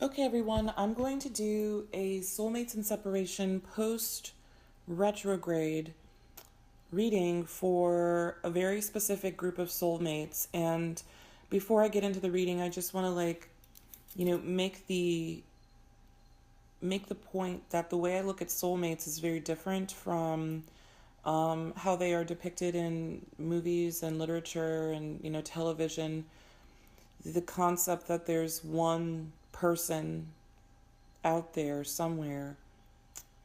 Okay, everyone, I'm going to do a Soulmates and Separation Post-Retrograde reading for a very specific group of soulmates. And before I get into the reading, I just want to make the point that the way I look at soulmates is very different from how they are depicted in movies and literature and television. The concept that there's one person out there somewhere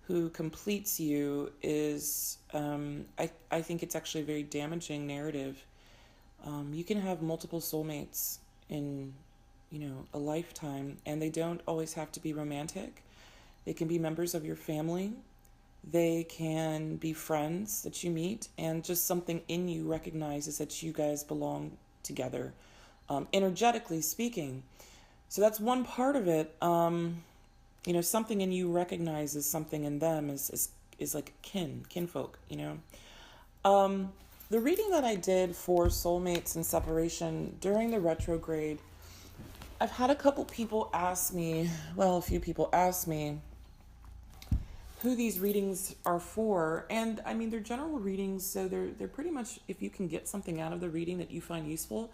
who completes you is, I think it's actually a very damaging narrative. You can have multiple soulmates in, a lifetime, and they don't always have to be romantic. They can be members of your family. They can be friends that you meet, and just something in you recognizes that you guys belong together, energetically speaking. So that's one part of it. Something in you recognizes something in them is like kinfolk, The reading that I did for Soulmates and Separation during the retrograde, I've had a few people ask me who these readings are for. And I mean, they're general readings, so they're pretty much, if you can get something out of the reading that you find useful,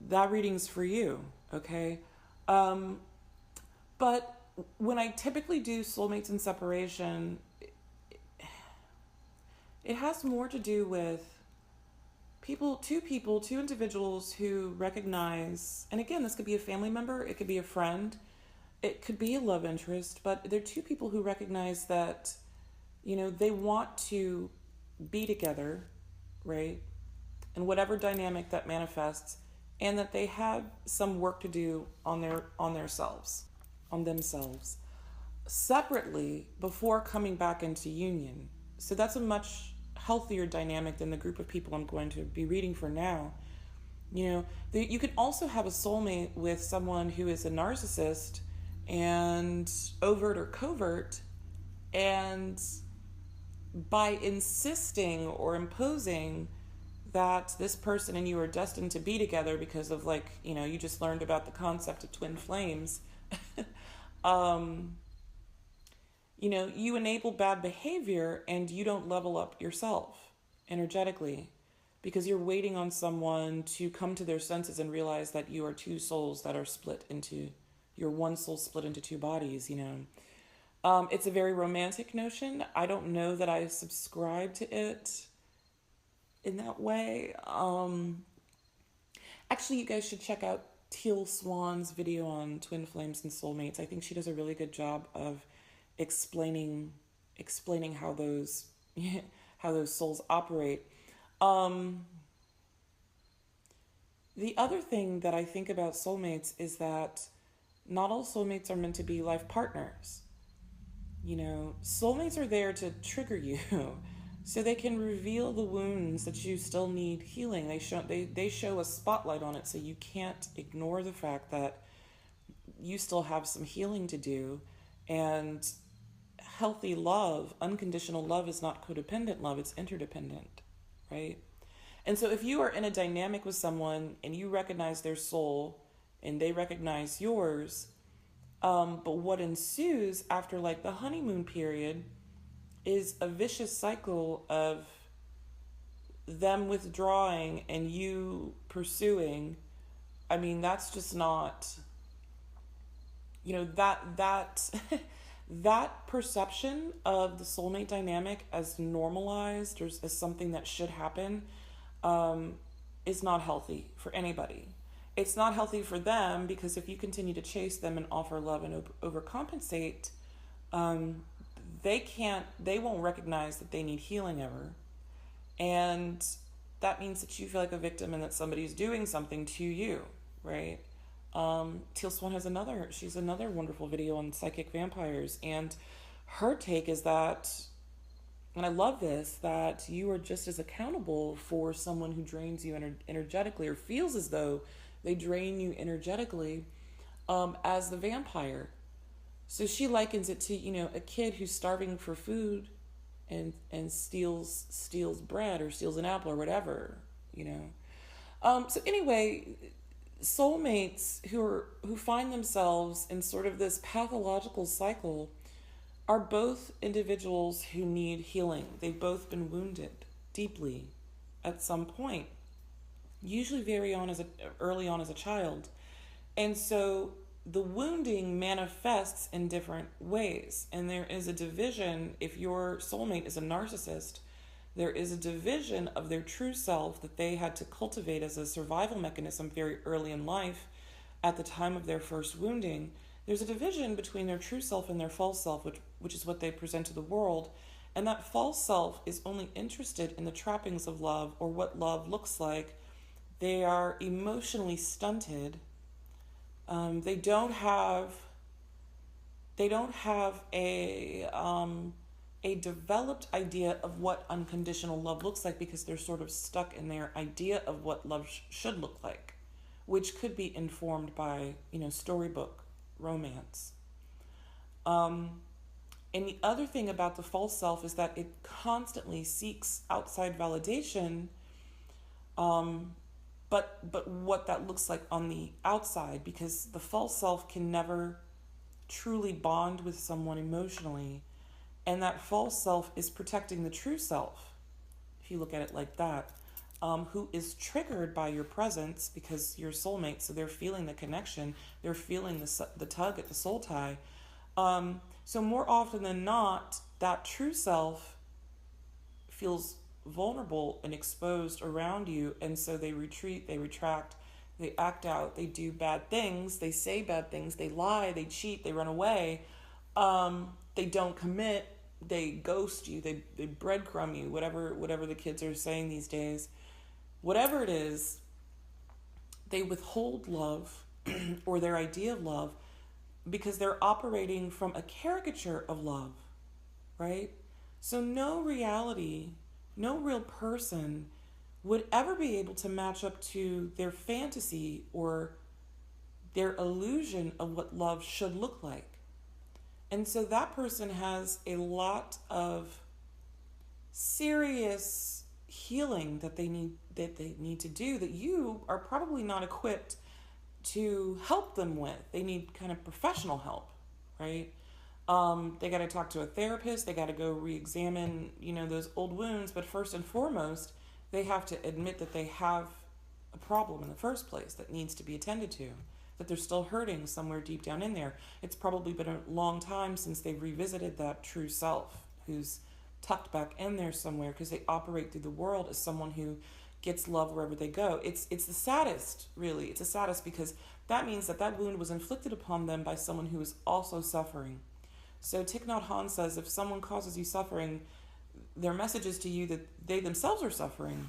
that reading's for you, okay? But when I typically do Soulmates and Separation, it has more to do with two individuals who recognize, and again, this could be a family member, it could be a friend, it could be a love interest, but they're two people who recognize that, they want to be together, right? And whatever dynamic that manifests, and that they have some work to do on themselves separately before coming back into union. So that's a much healthier dynamic than the group of people I'm going to be reading for now. You could also have a soulmate with someone who is a narcissist, and overt or covert, and by insisting or imposing that this person and you are destined to be together because of you just learned about the concept of twin flames, you enable bad behavior and you don't level up yourself energetically because you're waiting on someone to come to their senses and realize that you are two souls that are you're one soul split into two bodies, It's a very romantic notion. I don't know that I subscribe to it in that way. Actually, you guys should check out Teal Swan's video on twin flames and soulmates. I think she does a really good job of explaining how those how those souls operate. The other thing that I think about soulmates is that not all soulmates are meant to be life partners. Soulmates are there to trigger you so they can reveal the wounds that you still need healing. They show a spotlight on it, so you can't ignore the fact that you still have some healing to do. And healthy love, unconditional love, is not codependent love, it's interdependent, right? And so if you are in a dynamic with someone and you recognize their soul and they recognize yours, but what ensues after the honeymoon period is a vicious cycle of them withdrawing and you pursuing. I mean, that's just not, that that perception of the soulmate dynamic as normalized or as something that should happen is not healthy for anybody. It's not healthy for them because if you continue to chase them and offer love and overcompensate, they won't recognize that they need healing ever. And that means that you feel like a victim and that somebody's doing something to you, right? Teal Swan has another wonderful video on psychic vampires, and her take is that, and I love this, that you are just as accountable for someone who drains you energetically or feels as though they drain you energetically as the vampire. So she likens it to, a kid who's starving for food and steals bread or steals an apple or whatever, So anyway, soulmates who find themselves in sort of this pathological cycle are both individuals who need healing. They've both been wounded deeply at some point, usually early on as a child. And so the wounding manifests in different ways. And there is a division. If your soulmate is a narcissist, there is a division of their true self that they had to cultivate as a survival mechanism very early in life at the time of their first wounding. There's a division between their true self and their false self, which is what they present to the world. And that false self is only interested in the trappings of love or what love looks like. They are emotionally stunted. They don't have a developed idea of what unconditional love looks like, because they're sort of stuck in their idea of what love should look like, which could be informed by, storybook romance. And the other thing about the false self is that it constantly seeks outside validation, but what that looks like on the outside, because the false self can never truly bond with someone emotionally. And that false self is protecting the true self, if you look at it like that, who is triggered by your presence because you're soulmate, so they're feeling the connection, they're feeling the tug at the soul tie. So more often than not, that true self feels vulnerable and exposed around you, and so they retreat, they retract, they act out, they do bad things, they say bad things, they lie, they cheat, they run away, they don't commit, they ghost you, they breadcrumb you, whatever the kids are saying these days. Whatever it is, they withhold love or their idea of love because they're operating from a caricature of love, right? So no reality, no real person would ever be able to match up to their fantasy or their illusion of what love should look like. And so that person has a lot of serious healing that they need to do that you are probably not equipped to help them with. They need kind of professional help, right? They got to talk to a therapist. They got to go re-examine, those old wounds. But first and foremost, they have to admit that they have a problem in the first place that needs to be attended to, that they're still hurting somewhere deep down in there. It's probably been a long time since they've revisited that true self who's tucked back in there somewhere, because they operate through the world as someone who gets love wherever they go. It's the saddest, really. It's the saddest because that means that wound was inflicted upon them by someone who is also suffering. So Thich Nhat Hanh says, if someone causes you suffering, their message is to you that they themselves are suffering.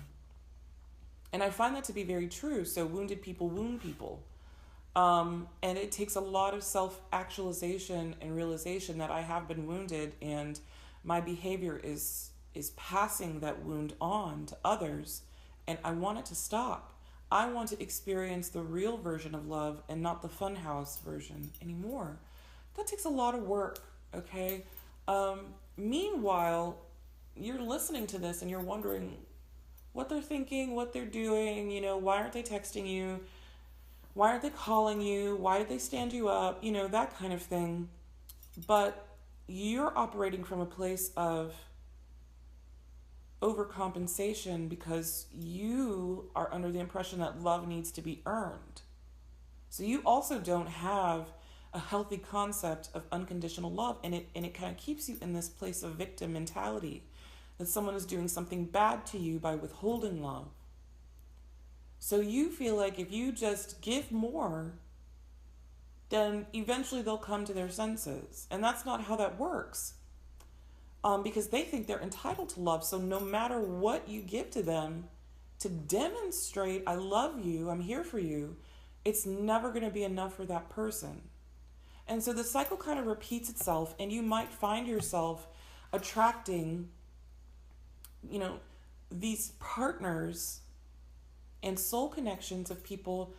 And I find that to be very true. So wounded people wound people. And it takes a lot of self-actualization and realization that I have been wounded, and my behavior is passing that wound on to others, and I want it to stop. I want to experience the real version of love and not the funhouse version anymore. That takes a lot of work, okay? Meanwhile, you're listening to this and you're wondering what they're thinking, what they're doing, why aren't they texting you? Why aren't they calling you? Why did they stand you up? That kind of thing. But you're operating from a place of overcompensation because you are under the impression that love needs to be earned. So you also don't have a healthy concept of unconditional love, and it kind of keeps you in this place of victim mentality, that someone is doing something bad to you by withholding love. So you feel like if you just give more, then eventually they'll come to their senses. And that's not how that works. Because they think they're entitled to love. So no matter what you give to them to demonstrate, I love you, I'm here for you, it's never going to be enough for that person. And so the cycle kind of repeats itself, and you might find yourself attracting, these partners and soul connections of people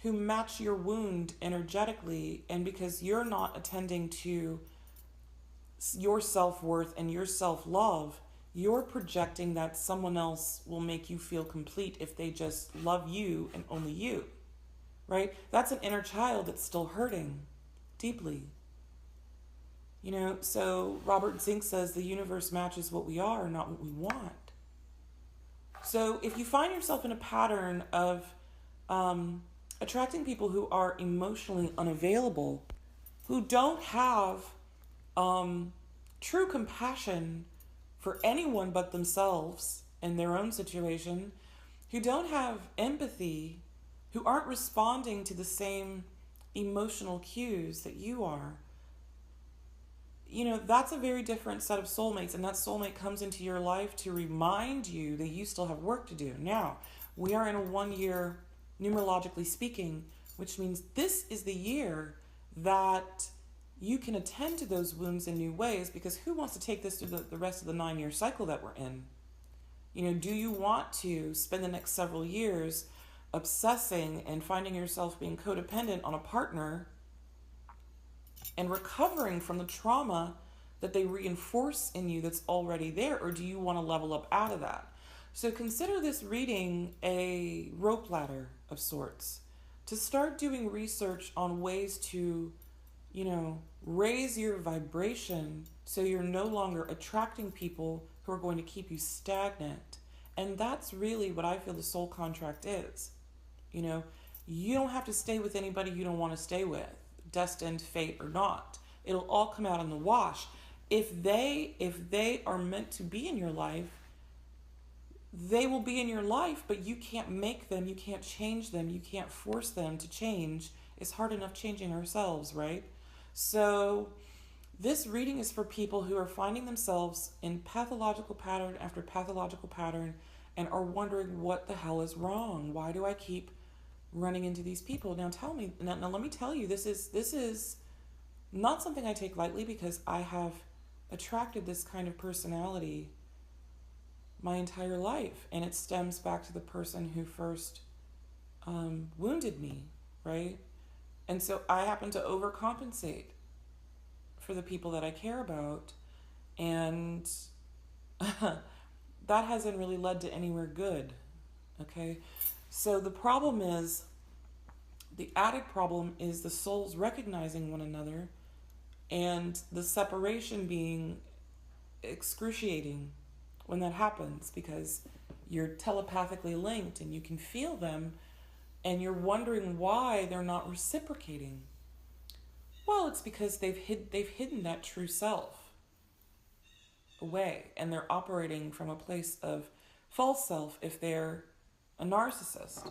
who match your wound energetically, and because you're not attending to your self-worth and your self-love, you're projecting that someone else will make you feel complete if they just love you and only you, right? That's an inner child that's still hurting deeply. So Robert Zink says the universe matches what we are, not what we want. So if you find yourself in a pattern of attracting people who are emotionally unavailable, who don't have true compassion for anyone but themselves and their own situation, who don't have empathy, who aren't responding to the same emotional cues that you are, that's a very different set of soulmates, and that soulmate comes into your life to remind you that you still have work to do. Now, we are in a 1 year, numerologically speaking, which means this is the year that you can attend to those wounds in new ways, because who wants to take this through the rest of the 9-year cycle that we're in? Do you want to spend the next several years obsessing and finding yourself being codependent on a partner and recovering from the trauma that they reinforce in you that's already there, or do you want to level up out of that? So consider this reading a rope ladder of sorts to start doing research on ways to, raise your vibration so you're no longer attracting people who are going to keep you stagnant. And that's really what I feel the soul contract is. You don't have to stay with anybody you don't want to stay with, destined, fate, or not. It'll all come out in the wash. If they are meant to be in your life, they will be in your life, but you can't make them, you can't change them, you can't force them to change. It's hard enough changing ourselves, right? So this reading is for people who are finding themselves in pathological pattern after pathological pattern and are wondering, what the hell is wrong? Why do I keep running into these people? Now let me tell you, this is not something I take lightly, because I have attracted this kind of personality my entire life, and it stems back to the person who first wounded me, right? And so I happen to overcompensate for the people that I care about, and that hasn't really led to anywhere good, okay? So the added problem is the souls recognizing one another, and the separation being excruciating when that happens, because you're telepathically linked and you can feel them, and you're wondering why they're not reciprocating. Well, it's because they've hidden that true self away, and they're operating from a place of false self if they're a narcissist.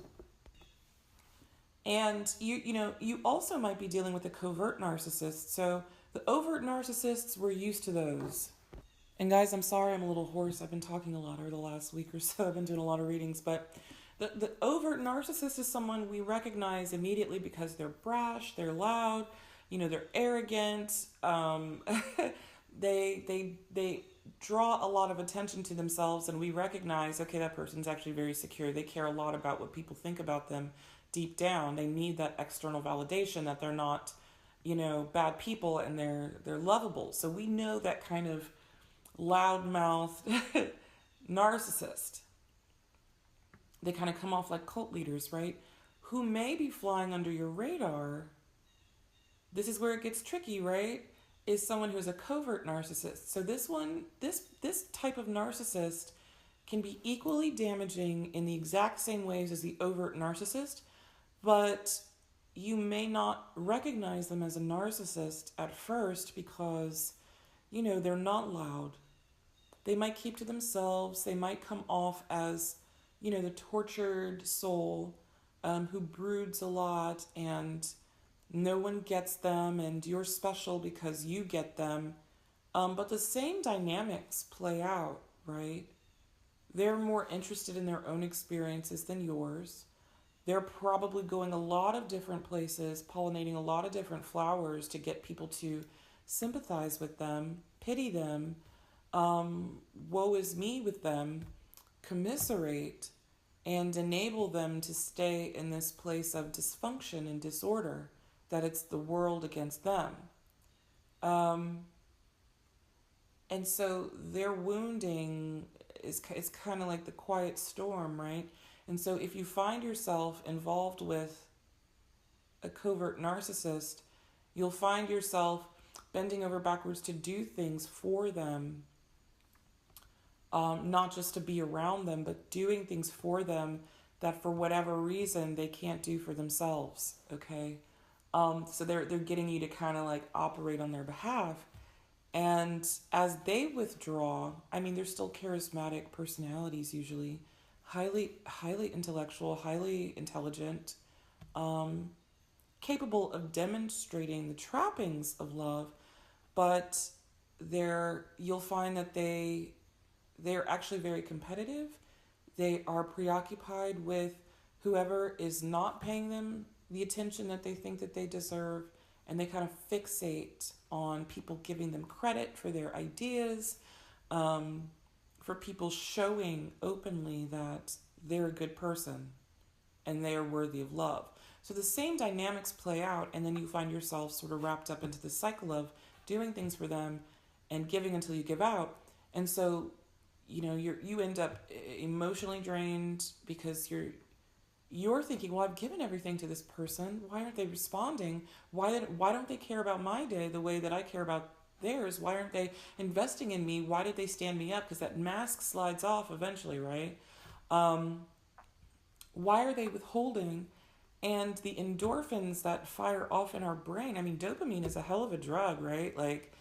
And you also might be dealing with a covert narcissist. So the overt narcissists, we're used to those. And guys, I'm sorry I'm a little hoarse. I've been talking a lot over the last week or so. I've been doing a lot of readings. But the overt narcissist is someone we recognize immediately because they're brash, they're loud, they're arrogant. They draw a lot of attention to themselves, and we recognize, okay, that person's actually very secure. They care a lot about what people think about them deep down. They need that external validation that they're not, bad people, and they're lovable. So we know that kind of loudmouth narcissist. They kind of come off like cult leaders, right? Who may be flying under your radar. This is where it gets tricky, right? Is someone who's a covert narcissist. So this type of narcissist can be equally damaging in the exact same ways as the overt narcissist, but you may not recognize them as a narcissist at first because, they're not loud. They might keep to themselves. They might come off as, the tortured soul who broods a lot, and no one gets them, and you're special because you get them. But the same dynamics play out, right? They're more interested in their own experiences than yours. They're probably going a lot of different places, pollinating a lot of different flowers to get people to sympathize with them, pity them, woe is me with them, commiserate, and enable them to stay in this place of dysfunction and disorder, that it's the world against them. And so their wounding is kind of like the quiet storm, right? And so if you find yourself involved with a covert narcissist, you'll find yourself bending over backwards to do things for them, not just to be around them, but doing things for them that for whatever reason they can't do for themselves, okay? So they're getting you to kind of like operate on their behalf. And as they withdraw, I mean, they're still charismatic personalities usually, highly intellectual, highly intelligent, capable of demonstrating the trappings of love, but you'll find that they're actually very competitive. They are preoccupied with whoever is not paying them the attention that they think that they deserve, and they kind of fixate on people giving them credit for their ideas, for people showing openly that they're a good person and they are worthy of love. So the same dynamics play out, and then you find yourself sort of wrapped up into the cycle of doing things for them and giving until you give out. And so, you end up emotionally drained because you're thinking, well, I've given everything to this person. Why aren't they responding? Why don't they care about my day the way that I care about theirs? Why aren't they investing in me? Why did they stand me up? Because that mask slides off eventually, right? Why are they withholding? And the endorphins that fire off in our brain, I mean, dopamine is a hell of a drug, right? Like,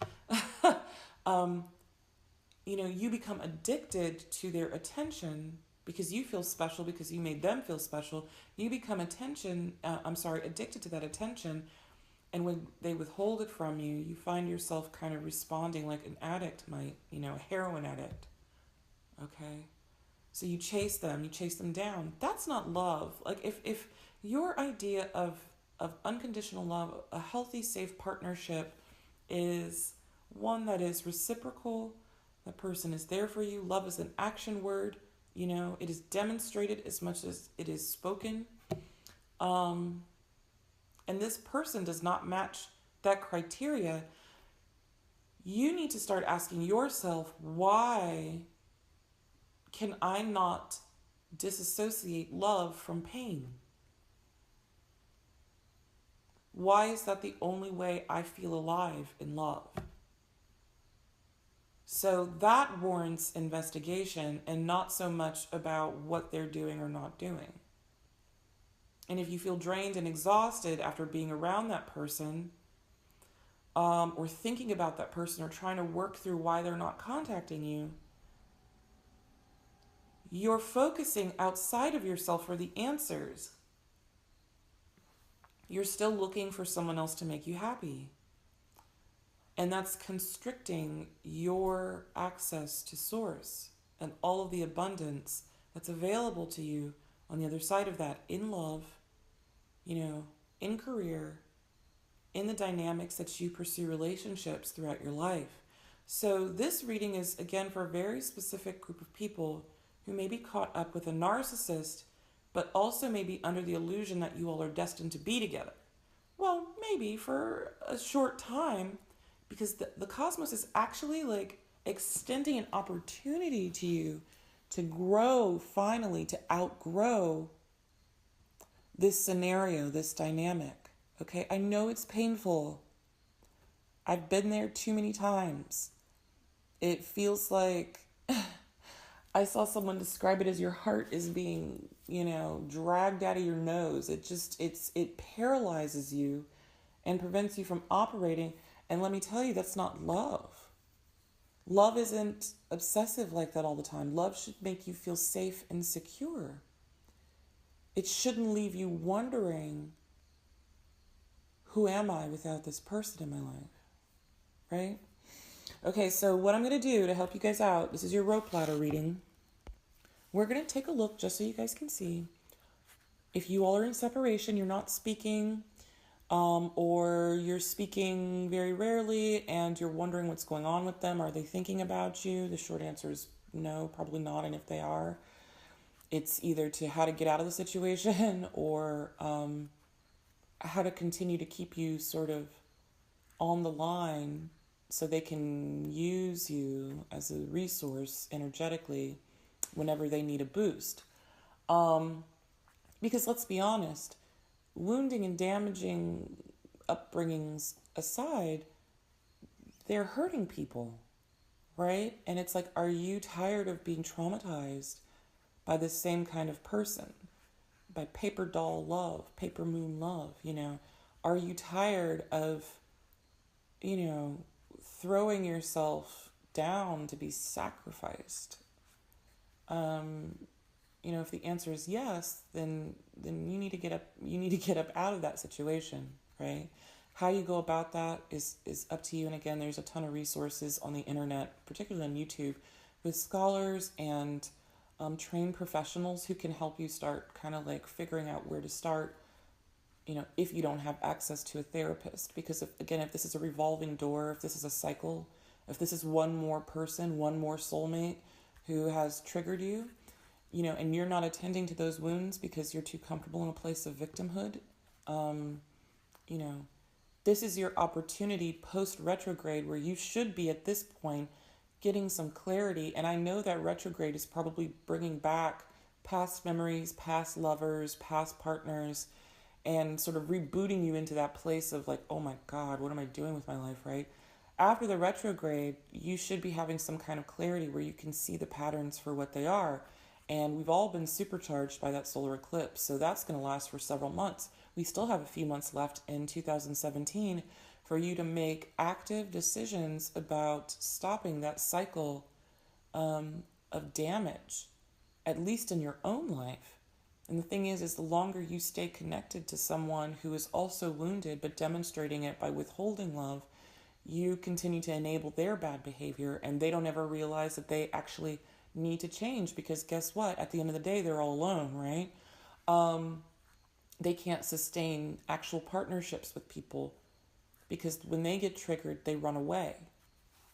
you become addicted to their attention because you feel special, because you made them feel special. You become addicted to that attention. And when they withhold it from you, you find yourself kind of responding like an addict might, a heroin addict. Okay? So you chase them down. That's not love. Like if your idea of unconditional love, a healthy, safe partnership is one that is reciprocal, the person is there for you. Love is an action word. It is demonstrated as much as it is spoken. And this person does not match that criteria. You need to start asking yourself, why can I not disassociate love from pain? Why is that the only way I feel alive in love? So that warrants investigation, and not so much about what they're doing or not doing. And if you feel drained and exhausted after being around that person, or thinking about that person, or trying to work through why they're not contacting you, you're focusing outside of yourself for the answers. You're still looking for someone else to make you happy. And that's constricting your access to source and all of the abundance that's available to you on the other side of that, in love, in career, in the dynamics that you pursue relationships throughout your life. So this reading is, again, for a very specific group of people who may be caught up with a narcissist, but also may be under the illusion that you all are destined to be together. Well, maybe for a short time, because the cosmos is actually like extending an opportunity to you to grow, finally, to outgrow this scenario, this dynamic. Okay, I know it's painful. I've been there too many times. It feels like I saw someone describe it as your heart is being, dragged out of your nose. It paralyzes you and prevents you from operating. And let me tell you, that's not love. Love isn't obsessive like that all the time. Love should make you feel safe and secure. It shouldn't leave you wondering, who am I without this person in my life? Right? Okay, so what I'm going to do to help you guys out, this is your rope ladder reading. We're going to take a look just so you guys can see. If you all are in separation, you're not speaking, or you're speaking very rarely and you're wondering what's going on with them. Are they thinking about you? The short answer is no, probably not. And if they are, it's either to how to get out of the situation or how to continue to keep you sort of on the line so they can use you as a resource energetically whenever they need a boost. Because let's be honest, wounding and damaging upbringings aside, they're hurting people, right? And it's like, are you tired of being traumatized by the same kind of person? By paper doll love, paper moon love, Are you tired of, throwing yourself down to be sacrificed? If the answer is yes, then you need to get up. You need to get up out of that situation, right? How you go about that is up to you. And again, there's a ton of resources on the internet, particularly on YouTube, with scholars and trained professionals who can help you start kind of like figuring out where to start. If you don't have access to a therapist, because if this is a revolving door, if this is a cycle, if this is one more person, one more soulmate who has triggered you, and you're not attending to those wounds because you're too comfortable in a place of victimhood, this is your opportunity post-retrograde where you should be at this point getting some clarity. And I know that retrograde is probably bringing back past memories, past lovers, past partners, and sort of rebooting you into that place of like, oh my God, what am I doing with my life, right? After the retrograde, you should be having some kind of clarity where you can see the patterns for what they are. And we've all been supercharged by that solar eclipse, so that's going to last for several months. We still have a few months left in 2017 for you to make active decisions about stopping that cycle of damage, at least in your own life. And the thing is the longer you stay connected to someone who is also wounded but demonstrating it by withholding love, you continue to enable their bad behavior, and they don't ever realize that they actually need to change, because guess what? At the end of the day, they're all alone, right? They can't sustain actual partnerships with people because when they get triggered, they run away.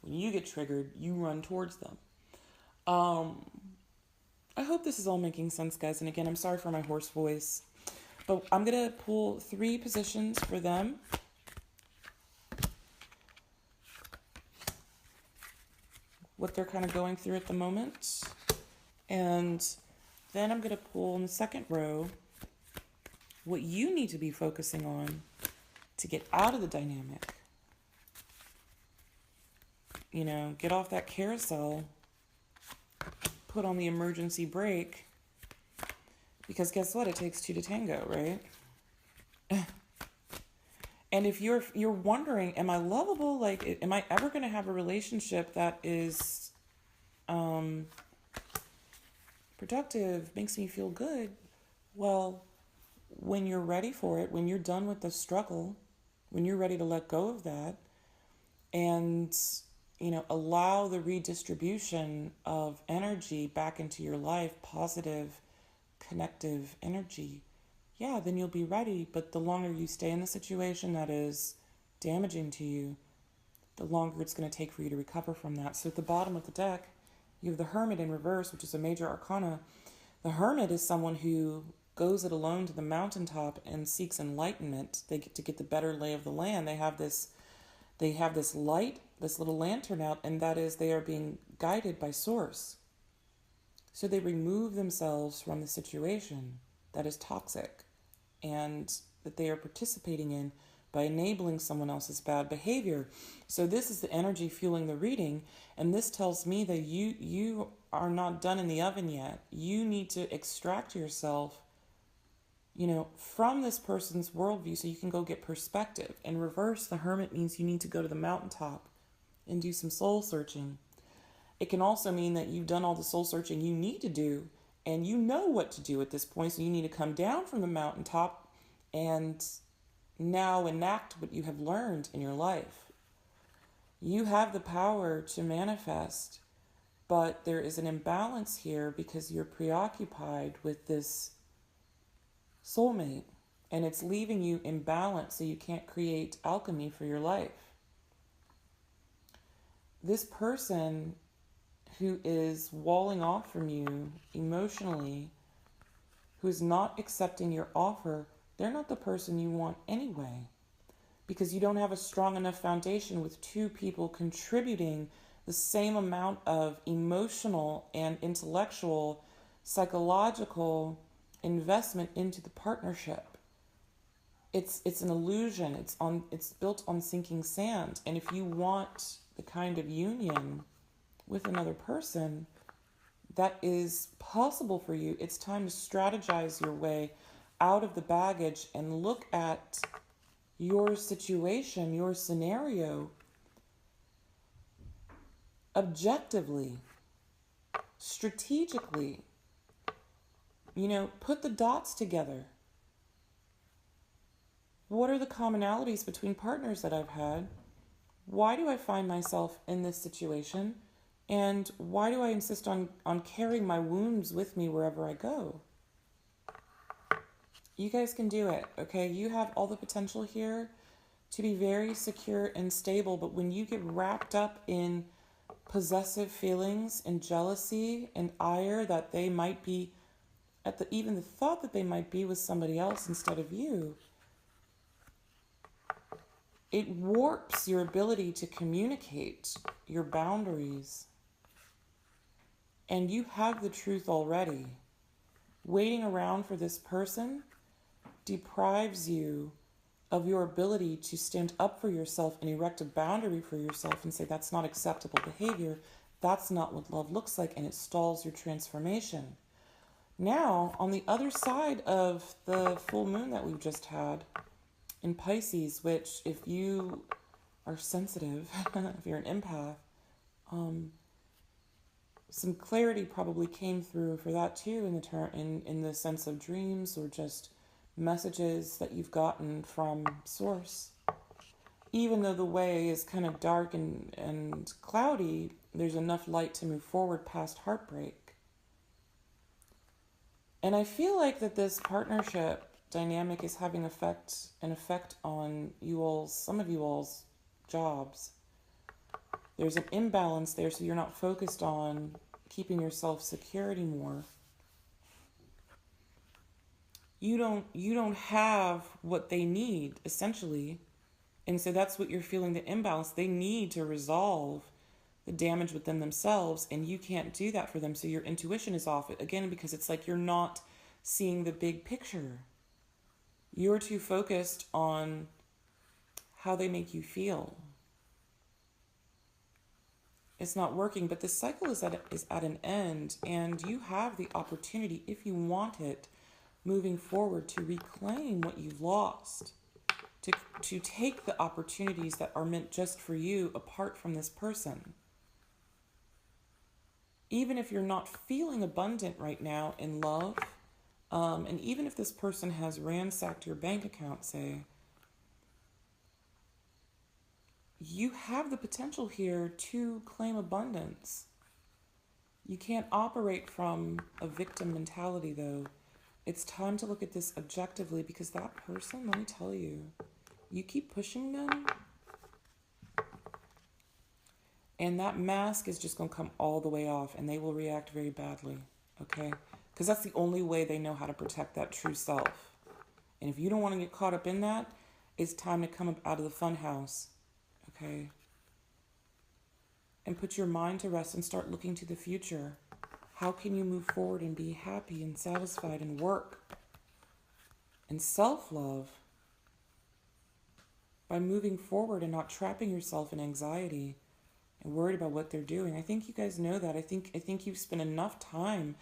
When you get triggered, you run towards them. I hope this is all making sense, guys. And again, I'm sorry for my hoarse voice, but I'm going to pull 3 positions for them. What they're kind of going through at the moment. And then I'm going to pull in the second row what you need to be focusing on to get out of the dynamic. Get off that carousel, put on the emergency brake, because guess what? It takes 2 to tango, right? And if you're wondering, am I lovable? Like, am I ever going to have a relationship that is productive, makes me feel good? Well, when you're ready for it, when you're done with the struggle, when you're ready to let go of that and, allow the redistribution of energy back into your life, positive, connective energy, yeah, then you'll be ready. But the longer you stay in the situation that is damaging to you, the longer it's going to take for you to recover from that. So at the bottom of the deck, you have the Hermit in reverse, which is a major arcana. The Hermit is someone who goes it alone to the mountaintop and seeks enlightenment. They get to get the better lay of the land. They have this light, this little lantern out, and that is they are being guided by Source. So they remove themselves from the situation that is toxic and that they are participating in by enabling someone else's bad behavior. So this is the energy fueling the reading, and this tells me that you are not done in the oven yet. You need to extract yourself, from this person's worldview so you can go get perspective. In reverse, the Hermit means you need to go to the mountaintop and do some soul searching. It can also mean that you've done all the soul searching you need to do, and you know what to do at this point, so you need to come down from the mountaintop and now enact what you have learned in your life. You have the power to manifest, but there is an imbalance here because you're preoccupied with this soulmate, and it's leaving you imbalanced, so you can't create alchemy for your life. This person who is walling off from you emotionally, who is not accepting your offer, they're not the person you want anyway, because you don't have a strong enough foundation with 2 people contributing the same amount of emotional and intellectual, psychological investment into the partnership. it's an illusion. It's built on sinking sand. And if you want the kind of union with another person that is possible for you, it's time to strategize your way out of the baggage and look at your situation, your scenario, objectively, strategically. Put the dots together. What are the commonalities between partners that I've had? Why do I find myself in this situation? And why do I insist on carrying my wounds with me wherever I go? You guys can do it, okay? You have all the potential here to be very secure and stable, but when you get wrapped up in possessive feelings and jealousy and ire that they might be, even the thought that they might be with somebody else instead of you, it warps your ability to communicate your boundaries. And you have the truth already. Waiting around for this person deprives you of your ability to stand up for yourself and erect a boundary for yourself and say that's not acceptable behavior. That's not what love looks like, and it stalls your transformation. Now, on the other side of the full moon that we've just had in Pisces, which if you are sensitive, if you're an empath, some clarity probably came through for that too in the sense of dreams or just messages that you've gotten from source. Even though the way is kind of dark and cloudy, there's enough light to move forward past heartbreak. And I feel like that this partnership dynamic is having an effect on some of you all's jobs. There's an imbalance there, so you're not focused on keeping yourself secure anymore. You don't have what they need, essentially. And so that's what you're feeling, the imbalance. They need to resolve the damage within themselves, and you can't do that for them. So your intuition is off, again, because it's like you're not seeing the big picture. You're too focused on how they make you feel. It's not working, but this cycle is at an end, and you have the opportunity, if you want it, moving forward, to reclaim what you've lost, to take the opportunities that are meant just for you apart from this person. Even if you're not feeling abundant right now in love, and even if this person has ransacked your bank account, say, you have the potential here to claim abundance. You can't operate from a victim mentality, though. It's time to look at this objectively, because that person, let me tell you, you keep pushing them, and that mask is just going to come all the way off, and they will react very badly, okay? Because that's the only way they know how to protect that true self. And if you don't want to get caught up in that, it's time to come up out of the fun house, okay? And put your mind to rest and start looking to the future. How can you move forward and be happy and satisfied and work and self-love by moving forward and not trapping yourself in anxiety and worried about what they're doing? I think you guys know that. I think you've spent enough time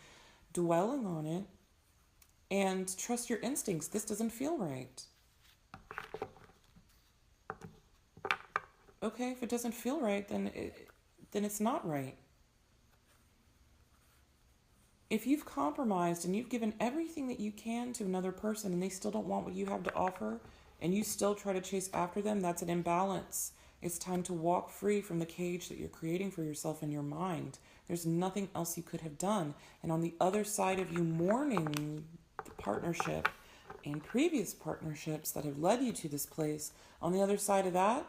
dwelling on it, and trust your instincts. This doesn't feel right. Okay, if it doesn't feel right, then it's not right. If you've compromised and you've given everything that you can to another person and they still don't want what you have to offer, and you still try to chase after them, that's an imbalance. It's time to walk free from the cage that you're creating for yourself in your mind. There's nothing else you could have done. And on the other side of you mourning the partnership and previous partnerships that have led you to this place, on the other side of that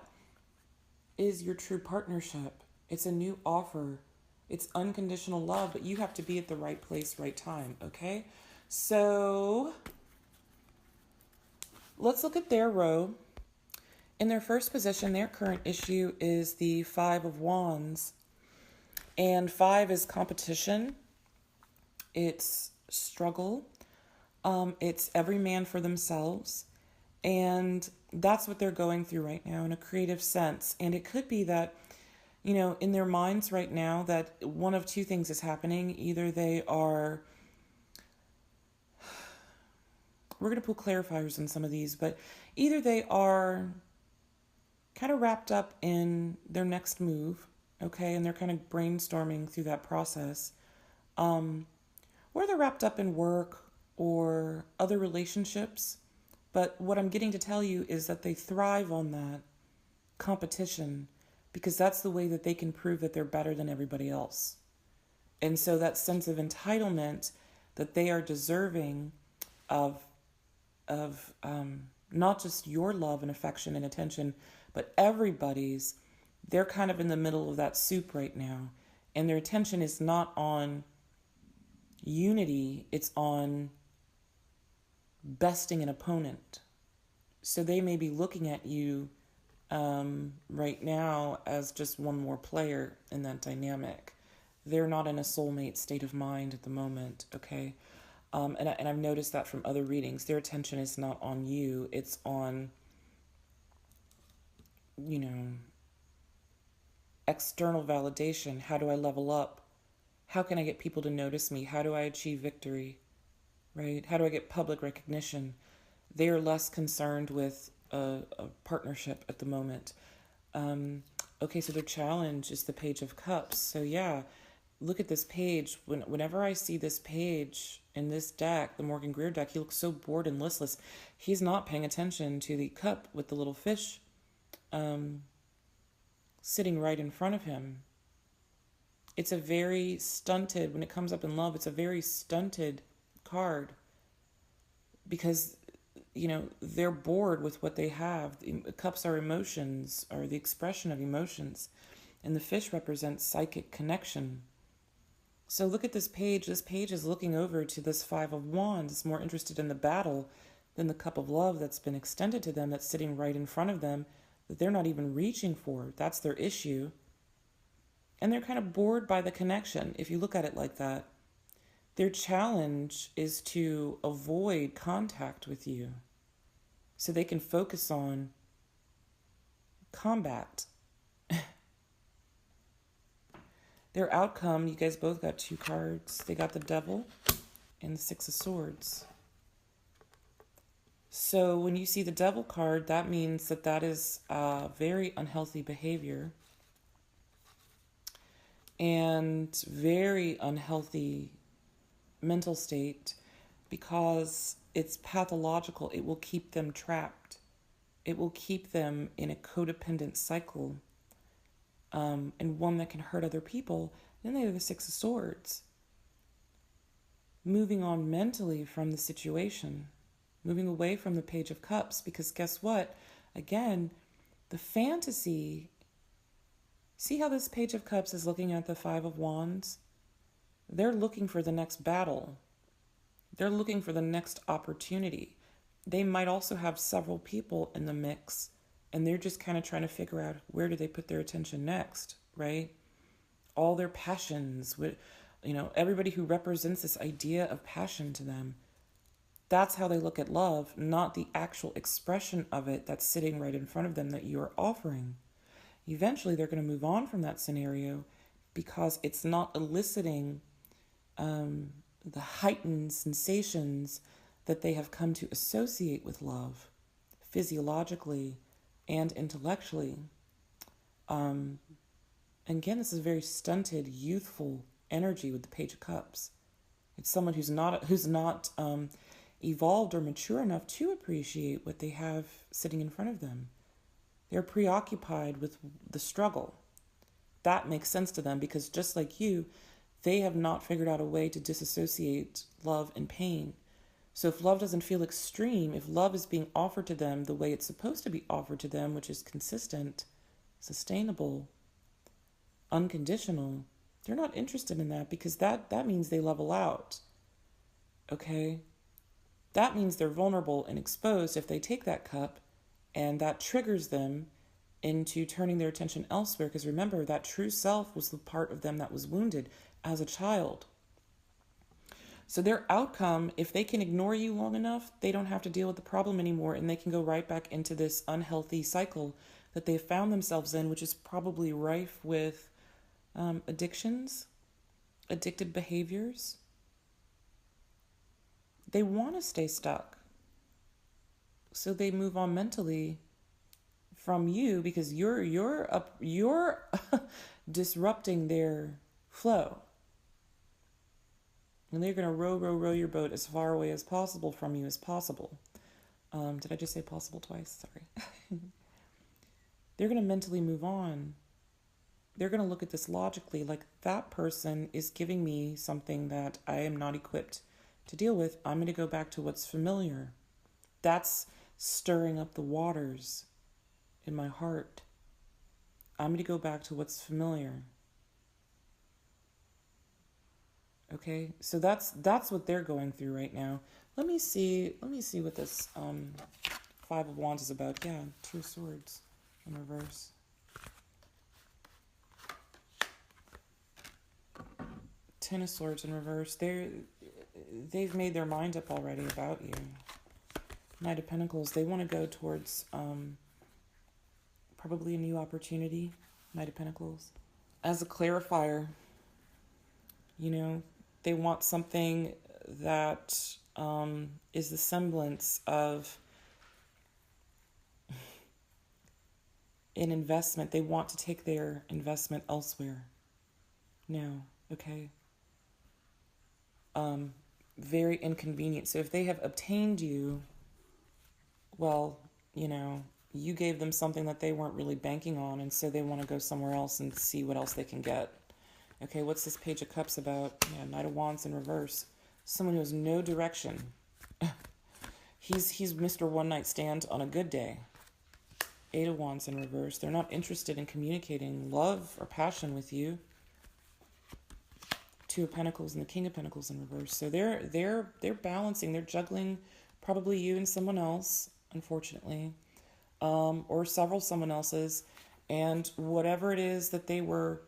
is your true partnership. It's a new offer. It's unconditional love, but you have to be at the right place, right time, okay? So let's look at their row. In their first position, their current issue is the 5 of Wands. And 5 is competition. It's struggle. It's every man for themselves. And that's what they're going through right now in a creative sense. And it could be that, in their minds right now, that one of two things is happening. Either they are, we're going to put clarifiers in some of these, but either they are kind of wrapped up in their next move, okay, and they're kind of brainstorming through that process, or they're wrapped up in work or other relationships. But what I'm getting to tell you is that they thrive on that competition because that's the way that they can prove that they're better than everybody else. And so that sense of entitlement that they are deserving of not just your love and affection and attention, but everybody's, they're kind of in the middle of that soup right now. And their attention is not on unity, it's on besting an opponent. So they may be looking at you right now as just one more player in that dynamic. They're not in a soulmate state of mind at the moment, okay? And I've noticed that from other readings. Their attention is not on you. It's on, external validation. How do I level up? How can I get people to notice me? How do I achieve victory? Right? How do I get public recognition? They are less concerned with a partnership at the moment. Okay, so their challenge is the Page of Cups. So yeah, look at this page. Whenever I see this page in this deck, the Morgan Greer deck, he looks so bored and listless. He's not paying attention to the cup with the little fish sitting right in front of him. It's a very stunted, when it comes up in love, it's a very stunted card because, they're bored with what they have. The cups are emotions, or the expression of emotions, and the fish represents psychic connection. So look at this page. This page is looking over to this Five of Wands. It's more interested in the battle than the cup of love that's been extended to them, that's sitting right in front of them, that they're not even reaching for. That's their issue. And they're kind of bored by the connection, if you look at it like that. Their challenge is to avoid contact with you so they can focus on combat. Their outcome, you guys both got two cards. They got the Devil and the Six of Swords. So when you see the Devil card, that means that is very unhealthy behavior and very unhealthy mental state, because it's pathological. It will keep them trapped. It will keep them in a codependent cycle, and one that can hurt other people. Then they have the Six of Swords. Moving on mentally from the situation, moving away from the Page of Cups, because guess what? Again, the fantasy. See how this Page of Cups is looking at the Five of Wands? They're looking for the next battle. They're looking for the next opportunity. They might also have several people in the mix, and they're just kind of trying to figure out where do they put their attention next, right? All their passions, everybody who represents this idea of passion to them, that's how they look at love, not the actual expression of it that's sitting right in front of them that you are offering. Eventually, they're going to move on from that scenario because it's not eliciting the heightened sensations that they have come to associate with love, physiologically and intellectually. And again, this is very stunted, youthful energy with the Page of Cups. It's someone who's not evolved or mature enough to appreciate what they have sitting in front of them. They're preoccupied with the struggle. That makes sense to them because just like you, they have not figured out a way to disassociate love and pain. So if love doesn't feel extreme, if love is being offered to them the way it's supposed to be offered to them, which is consistent, sustainable, unconditional, they're not interested in that because that means they level out. Okay? That means they're vulnerable and exposed if they take that cup, and that triggers them into turning their attention elsewhere. Because remember, that true self was the part of them that was wounded as a child. So their outcome, if they can ignore you long enough, they don't have to deal with the problem anymore, and they can go right back into this unhealthy cycle that they've found themselves in, which is probably rife with addictions, addictive behaviors. They want to stay stuck. So they move on mentally from you because you're disrupting their flow. And they're going to row your boat as far away as possible from you as possible. Did I just say possible twice? Sorry. They're going to mentally move on. They're going to look at this logically, like that person is giving me something that I am not equipped to deal with. I'm going to go back to what's familiar. That's stirring up the waters in my heart. I'm going to go back to what's familiar. Okay, so that's what they're going through right now. Let me see what this Five of Wands is about. Yeah, Two of Swords in reverse. Ten of Swords in reverse. They've made their mind up already about you. Knight of Pentacles. They want to go towards probably a new opportunity. Knight of Pentacles. As a clarifier, they want something that is the semblance of an investment. They want to take their investment elsewhere. No, okay? Very inconvenient. So if they have obtained you, well, you gave them something that they weren't really banking on, and so they want to go somewhere else and see what else they can get. Okay, what's this Page of Cups about? Yeah, Knight of Wands in reverse. Someone who has no direction. He's Mr. One Night Stand on a good day. Eight of Wands in reverse. They're not interested in communicating love or passion with you. Two of Pentacles and the King of Pentacles in reverse. So they're balancing, they're juggling probably you and someone else, unfortunately, or several someone else's, and whatever it is that they were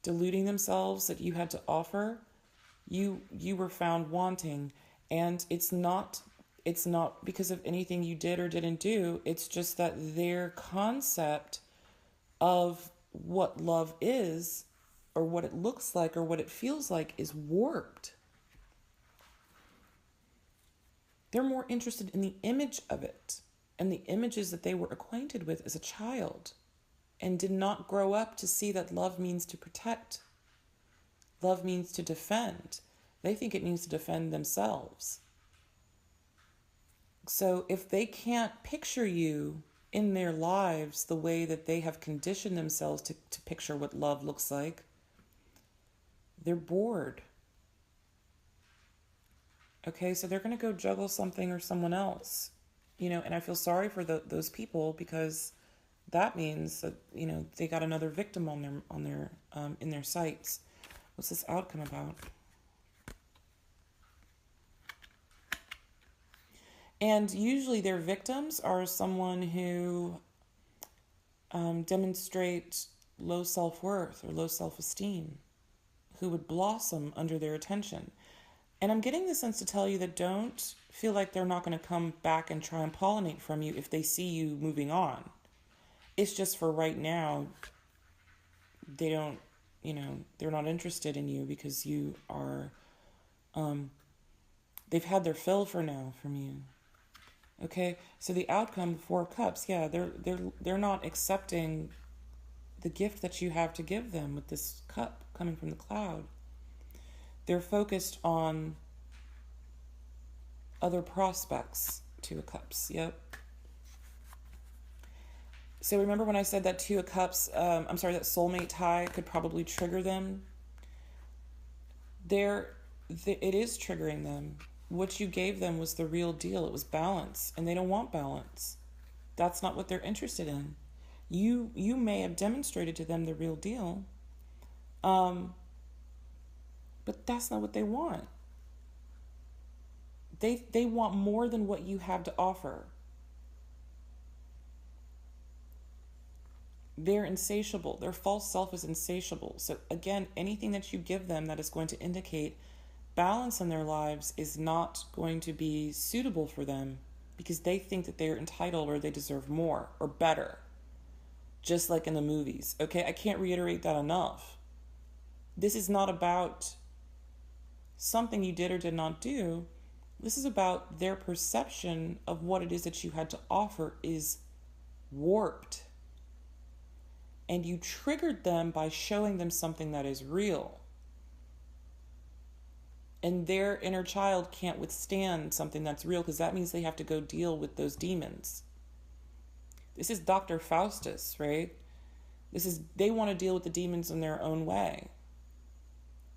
deluding themselves that you had to offer, you were found wanting. And it's not because of anything you did or didn't do. It's just that their concept of what love is, or what it looks like, or what it feels like, is warped. They're more interested in the image of it and the images that they were acquainted with as a child, and did not grow up to see that love means to protect. Love means to defend. They think it means to defend themselves. So if they can't picture you in their lives the way that they have conditioned themselves to picture what love looks like, they're bored. Okay, so they're going to go juggle something or someone else. And I feel sorry for those people, because that means that, they got another victim on their in their sights. What's this outcome about? And usually their victims are someone who demonstrate low self-worth or low self-esteem, who would blossom under their attention. And I'm getting the sense to tell you that don't feel like they're not going to come back and try and pollinate from you if they see you moving on. It's just for right now, they don't, they're not interested in you because you are, they've had their fill for now from you. Okay, so the outcome, Four of Cups, yeah, they're not accepting the gift that you have to give them with this cup coming from the cloud. They're focused on other prospects. Two of Cups, yep. So remember when I said that Two of Cups, that soulmate tie could probably trigger them? It is triggering them. What you gave them was the real deal. It was balance, and they don't want balance. That's not what they're interested in. You may have demonstrated to them the real deal, but that's not what they want. They want more than what you have to offer. They're insatiable. Their false self is insatiable. So again, anything that you give them that is going to indicate balance in their lives is not going to be suitable for them because they think that they're entitled or they deserve more or better, just like in the movies. Okay, I can't reiterate that enough. This is not about something you did or did not do. This is about their perception of what it is that you had to offer is warped. And you triggered them by showing them something that is real. And their inner child can't withstand something that's real because that means they have to go deal with those demons. This is Dr. Faustus, right? They want to deal with the demons in their own way.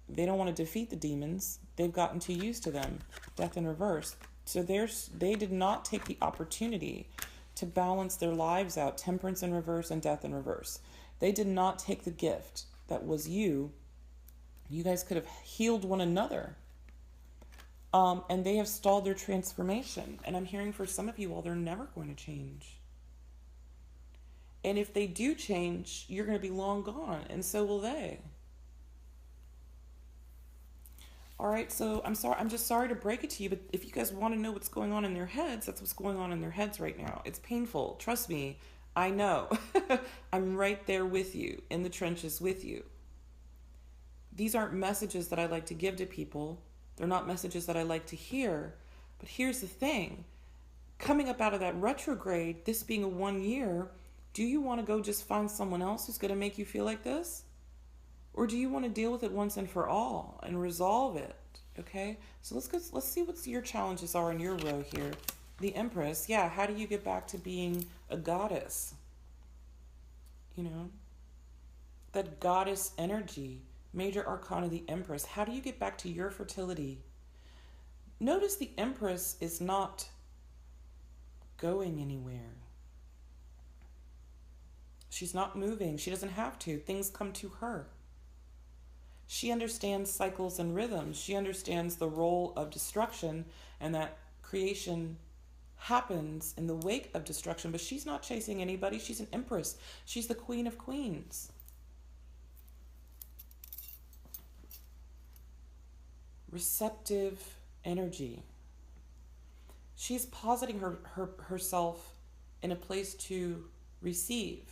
They don't want to defeat the demons. They've gotten too used to them. Death in reverse. So they did not take the opportunity to balance their lives out. Temperance in reverse and death in reverse. They did not take the gift that was you. You guys could have healed one another. And they have stalled their transformation. And I'm hearing for some of you all, they're never going to change. And if they do change, you're going to be long gone. And so will they. All right, so I'm just sorry to break it to you, but if you guys want to know what's going on in their heads, that's what's going on in their heads right now. It's painful. Trust me. I know. I'm right there with you, in the trenches with you. These aren't messages that I like to give to people. They're not messages that I like to hear. But here's the thing. Coming up out of that retrograde, this being a 1 year, do you want to go just find someone else who's going to make you feel like this? Or do you want to deal with it once and for all and resolve it? Okay? So let's see what your challenges are in your row here. The Empress. Yeah, how do you get back to being a goddess? You know? That goddess energy. Major Arcana, the Empress. How do you get back to your fertility? Notice the Empress is not going anywhere. She's not moving. She doesn't have to. Things come to her. She understands cycles and rhythms. She understands the role of destruction and that creation happens in the wake of destruction, but she's not chasing anybody. She's an Empress. She's the Queen of Queens. Receptive energy. She's positing herself in a place to receive.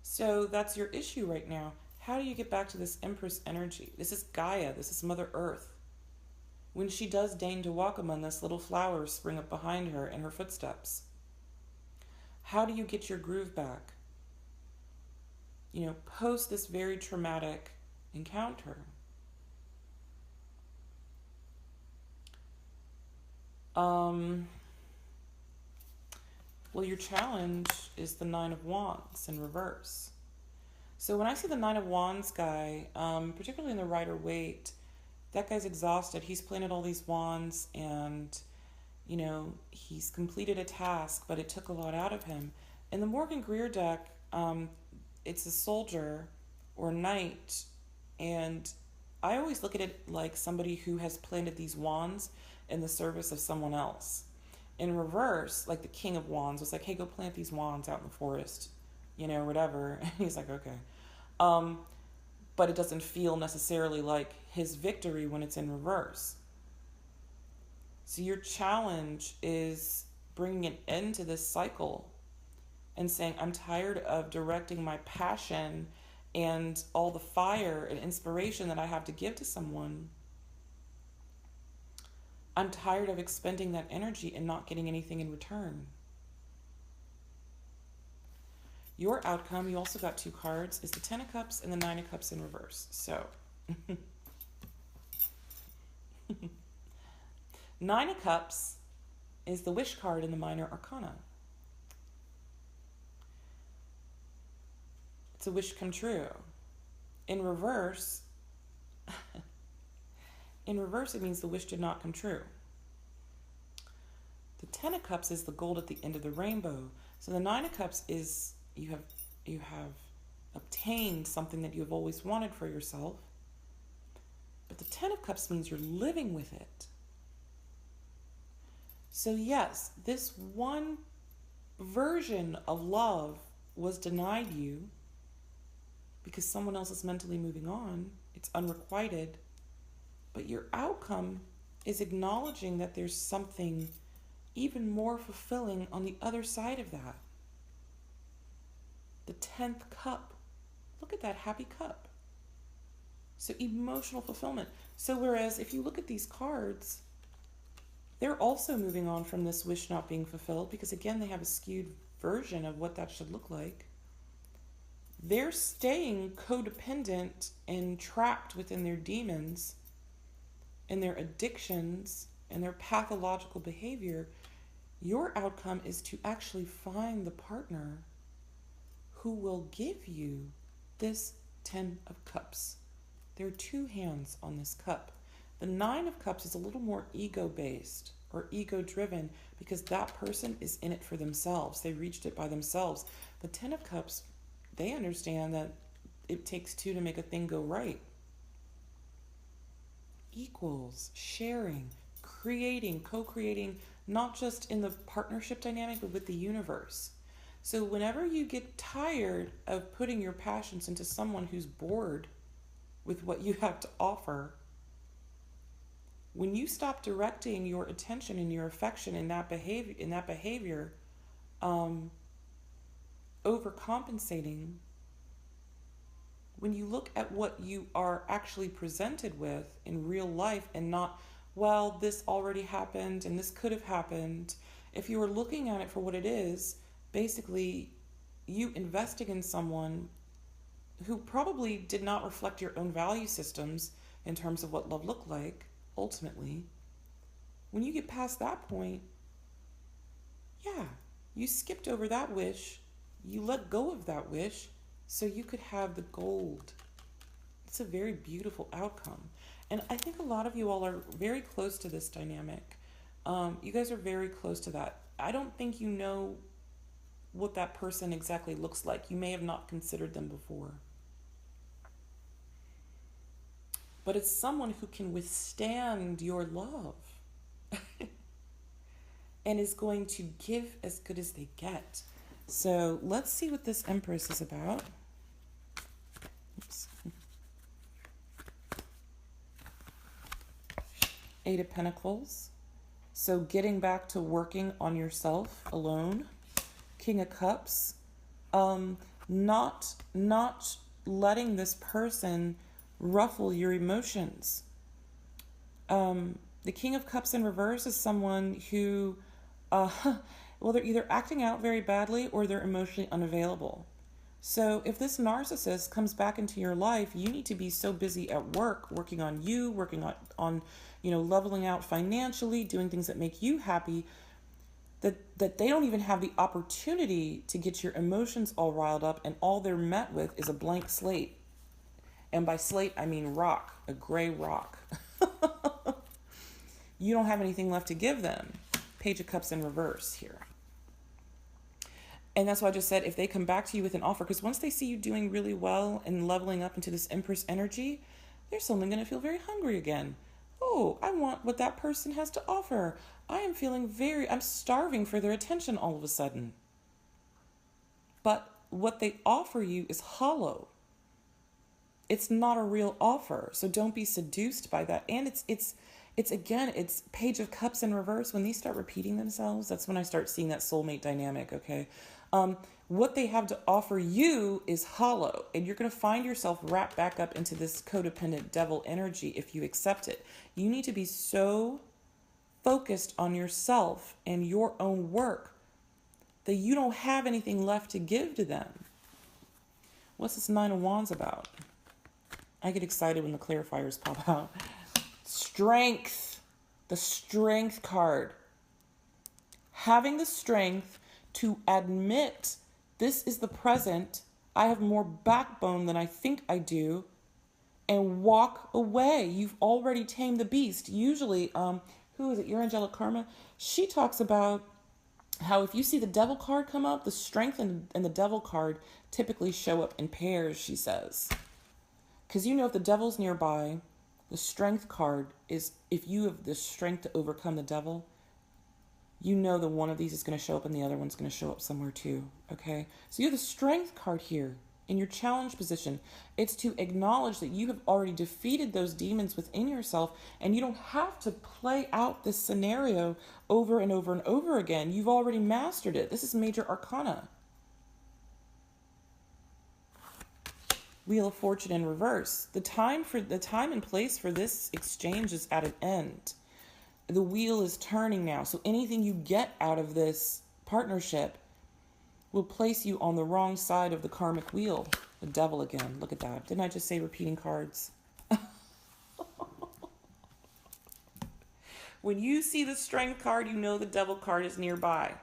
So that's your issue right now. How do you get back to this Empress energy? This is Gaia. This is Mother Earth. When she does deign to walk among us, little flowers spring up behind her in her footsteps. How do you get your groove back? You know, post this very traumatic encounter. Well, your challenge is the Nine of Wands in reverse. So when I see the Nine of Wands guy, particularly in the Rider-Waite, that guy's exhausted. He's planted all these wands and, you know, he's completed a task, but it took a lot out of him. In the Morgan Greer deck, it's a soldier or knight, and I always look at it like somebody who has planted these wands in the service of someone else. In reverse, like the King of Wands was like, hey, go plant these wands out in the forest, you know, whatever. And he's like, okay. But it doesn't feel necessarily like his victory when it's in reverse. So your challenge is bringing an end to this cycle and saying, I'm tired of directing my passion and all the fire and inspiration that I have to give to someone. I'm tired of expending that energy and not getting anything in return. Your outcome, you also got 2 cards, is the Ten of Cups and the Nine of Cups in reverse. So, Nine of Cups is the Wish card in the Minor Arcana. It's a wish come true. In reverse, it means the wish did not come true. The Ten of Cups is the gold at the end of the rainbow. So the Nine of Cups is you have obtained something that you have always wanted for yourself. But the Ten of Cups means you're living with it. So yes, this one version of love was denied you because someone else is mentally moving on. it's unrequited, but your outcome is acknowledging that there's something even more fulfilling on the other side of that. The 10th cup. Look at that happy cup. So emotional fulfillment. So whereas if you look at these cards, they're also moving on from this wish not being fulfilled because, again, they have a skewed version of what that should look like. They're staying codependent and trapped within their demons and their addictions and their pathological behavior. Your outcome is to actually find the partner who will give you this 10 of Cups. There are two hands on this cup. The 9 of Cups is a little more ego-based or ego-driven because that person is in it for themselves. They reached it by themselves. The 10 of Cups, they understand that it takes two to make a thing go right. Equals, sharing, creating, co-creating, not just in the partnership dynamic, but with the universe. So whenever you get tired of putting your passions into someone who's bored with what you have to offer, when you stop directing your attention and your affection in that behavior, overcompensating, when you look at what you are actually presented with in real life and not, well, this already happened and this could have happened. If you were looking at it for what it is, basically you investing in someone who probably did not reflect your own value systems in terms of what love looked like, ultimately, when you get past that point, yeah, you skipped over that wish, you let go of that wish so you could have the gold. It's a very beautiful outcome. And I think a lot of you all are very close to this dynamic. You guys are very close to that. I don't think you know what that person exactly looks like. You may have not considered them before. But it's someone who can withstand your love and is going to give as good as they get. So let's see what this Empress is about. Oops. 8 of Pentacles. So getting back to working on yourself alone. King of Cups. Not letting this person ruffle your emotions. The King of Cups in reverse is someone who, well, they're either acting out very badly or they're emotionally unavailable. So if this narcissist comes back into your life, you need to be so busy at work, working on you, working on leveling out financially, doing things that make you happy, that they don't even have the opportunity to get your emotions all riled up, and all they're met with is a blank slate. And by slate, I mean rock, a gray rock. You don't have anything left to give them. Page of Cups in reverse here. And that's why I just said, if they come back to you with an offer, because once they see you doing really well and leveling up into this Empress energy, they're suddenly going to feel very hungry again. Oh, I want what that person has to offer. I'm starving for their attention all of a sudden. But what they offer you is hollow. It's not a real offer. So don't be seduced by that. And it's Page of Cups in reverse. When these start repeating themselves, that's when I start seeing that soulmate dynamic, okay? What they have to offer you is hollow, and you're going to find yourself wrapped back up into this codependent devil energy if you accept it. You need to be so focused on yourself and your own work that you don't have anything left to give to them. What's this 9 of Wands about? I get excited when the clarifiers pop out. Strength. The Strength card. Having the strength to admit this is the present. I have more backbone than I think I do. And walk away. You've already tamed the beast. Usually, who is it? Your Angelic Karma. She talks about how if you see the Devil card come up, the Strength and the Devil card typically show up in pairs, she says. Because if the Devil's nearby, the Strength card is, if you have the strength to overcome the Devil, that one of these is going to show up and the other one's going to show up somewhere too, okay? So you have the Strength card here. in your challenge position. It's to acknowledge that you have already defeated those demons within yourself, and you don't have to play out this scenario over and over and over again. You've already mastered it. This is major arcana. Wheel of Fortune in reverse. The time and place for this exchange is at an end. The wheel is turning now. So anything you get out of this partnership will place you on the wrong side of the karmic wheel. The devil again. Look at that. Didn't I just say repeating cards? When you see the Strength card, you know the devil card is nearby.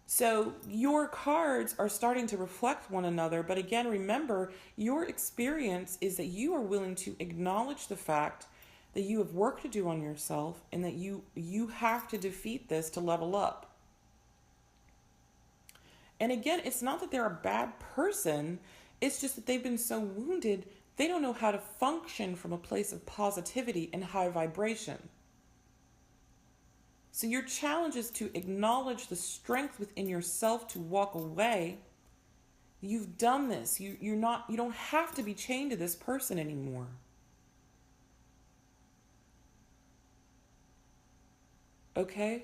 So your cards are starting to reflect one another. But again, remember, your experience is that you are willing to acknowledge the fact that you have work to do on yourself, and that you have to defeat this to level up. And again, it's not that they're a bad person. It's just that they've been so wounded, they don't know how to function from a place of positivity and high vibration. So your challenge is to acknowledge the strength within yourself to walk away. You've done this. You don't have to be chained to this person anymore. Okay?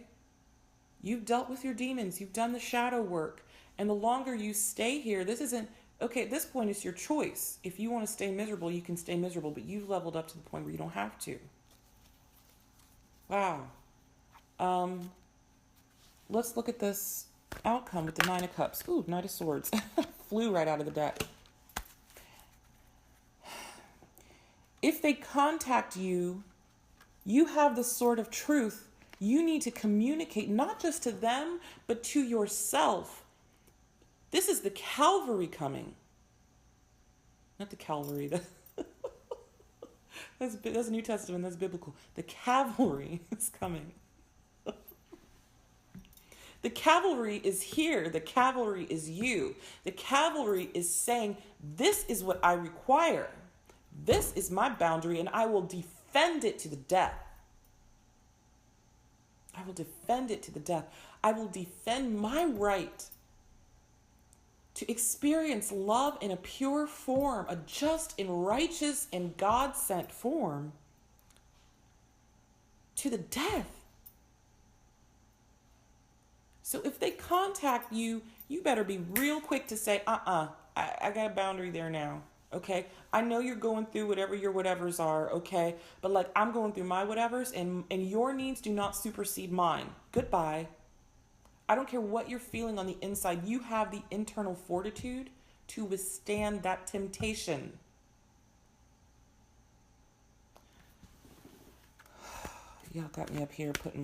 You've dealt with your demons. You've done the shadow work. And the longer you stay here, this isn't, okay, at this point it's your choice. If you want to stay miserable, you can stay miserable, but you've leveled up to the point where you don't have to. Wow. Let's look at this outcome with the Nine of Cups. Ooh, Knight of Swords. Flew right out of the deck. If they contact you, you have the sword of truth. You need to communicate not just to them, but to yourself. This is the Calvary coming. Not the Calvary. That's New Testament. That's biblical. The cavalry is coming. The cavalry is here. The cavalry is you. The cavalry is saying, this is what I require. This is my boundary, and I will defend it to the death. I will defend it to the death. I will defend my right to experience love in a pure form, a just and righteous and God-sent form, to the death. So if they contact you, you better be real quick to say, I got a boundary there now, okay? I know you're going through whatever your whatevers are, okay? But like, I'm going through my whatevers, and your needs do not supersede mine. Goodbye. I don't care what you're feeling on the inside. You have the internal fortitude to withstand that temptation. Y'all got me up here putting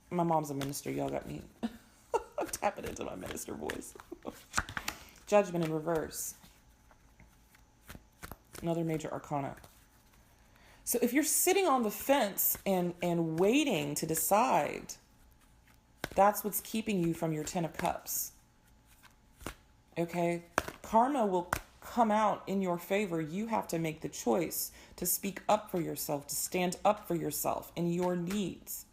my mom's a minister. Y'all got me tapping into my minister voice. Judgment in reverse. Another major arcana. So if you're sitting on the fence and waiting to decide, that's what's keeping you from your 10 of Cups. Okay? Karma will come out in your favor. You have to make the choice to speak up for yourself, to stand up for yourself and your needs.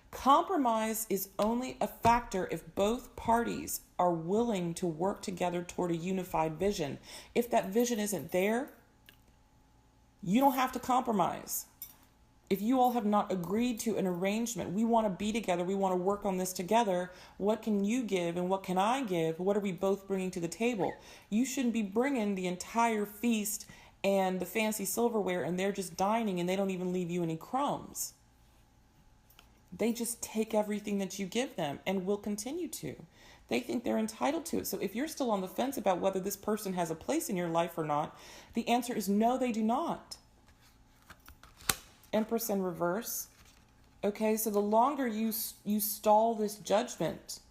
Compromise is only a factor if both parties are willing to work together toward a unified vision. If that vision isn't there, you don't have to compromise. If you all have not agreed to an arrangement, we want to be together, we want to work on this together, what can you give and what can I give? What are we both bringing to the table? You shouldn't be bringing the entire feast and the fancy silverware and they're just dining and they don't even leave you any crumbs. They just take everything that you give them and will continue to. They think they're entitled to it. So if you're still on the fence about whether this person has a place in your life or not, the answer is no, they do not. Empress in reverse. Okay, so the longer you stall this judgment,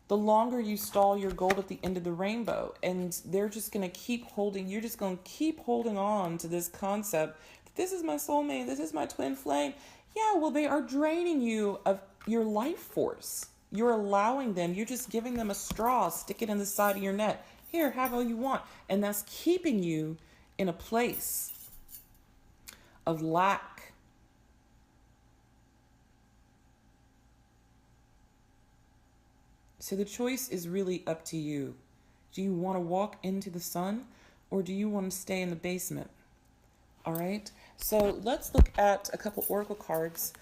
the longer you stall your gold at the end of the rainbow. And they're just going to keep holding, you're just going to keep holding on to this concept. This is my soulmate. This is my twin flame. Yeah, well, they are draining you of your life force. You're allowing them, you're just giving them a straw, stick it in the side of your neck. Here, have all you want. And that's keeping you in a place of lack. So the choice is really up to you. Do you want to walk into the sun, or do you want to stay in the basement? All right. So let's look at a couple oracle cards.